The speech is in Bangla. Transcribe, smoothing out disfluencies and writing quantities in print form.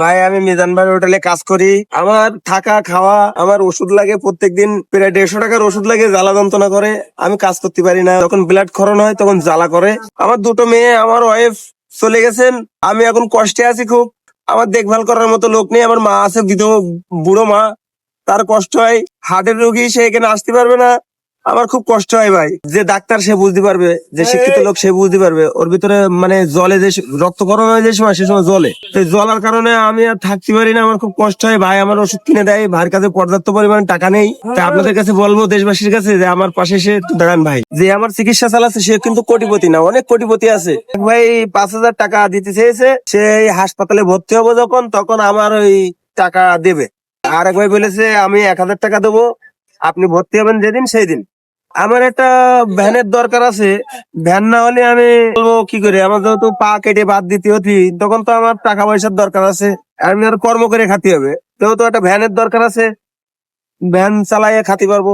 ভাই আমি মিজান ভাই হোটেলে কাজ করি। আমার থাকা খাওয়া আমার ওষুধ লাগে, প্রত্যেকদিন প্রায় 150 টাকার ওষুধ লাগে, জ্বালা যন্ত্রণা করে। আমি কাজ করতে পারি না, যখন ব্লাড ক্ষরণ হয় তখন জ্বালা করে। আমার দুটো মেয়ে, আমার ওয়াইফ চলে গেছেন। আমি এখন কষ্টে আছি খুব। আমার দেখভাল করার মতো লোক নেই। আমার মা আছে, বুড়ো মা, তার কষ্ট হয়। হার্টের রোগী, সে এখানে আসতে পারবে না। আমার খুব কষ্ট হয় ভাই। যে ডাক্তার সে বুঝতে পারবে, যে শিক্ষিত লোক সে বুঝতে পারবে, ওর ভিতরে মানে জলে যে রক্তক্ষরণ হয় যে সময়, সে সময় জলে। তো জলার কারণে আমি আর থাকতে পারি না, আমার খুব কষ্ট হয় ভাই। আমার ওষুধ কিনে দেয়, ভাইয়ের কাছে পর্যাপ্ত পরিমাণে টাকা নেই। তাই আপনাদের কাছে বলবো, দেশবাসীর কাছে, যে আমার পাশে এসে একটু দাঁড়ান ভাই। যে আমার চিকিৎসা চালাচ্ছে সে কিন্তু কোটিপতি না, অনেক কোটিপতি আছে। এক ভাই 5,000 টাকা দিতে চেয়েছে, সে এই হাসপাতালে ভর্তি হবো যখন, তখন আমার ওই টাকা দেবে। আর এক ভাই বলেছে আমি 1,000 টাকা দেবো, আপনি ভর্তি হবেন যেদিন সেই দিন। আমার একটা ভ্যানের দরকার আছে। ভ্যান না হলে আমি বলবো কি করে? আমার যেহেতু পা কেটে বাদ দিতে হতি, তখন তো আমার টাকা পয়সার দরকার আছে। আমি আর কর্ম করে খাতে হবে, যেহেতু একটা ভ্যানের দরকার আছে, ভ্যান চালাইয়ে খাতে পারবো।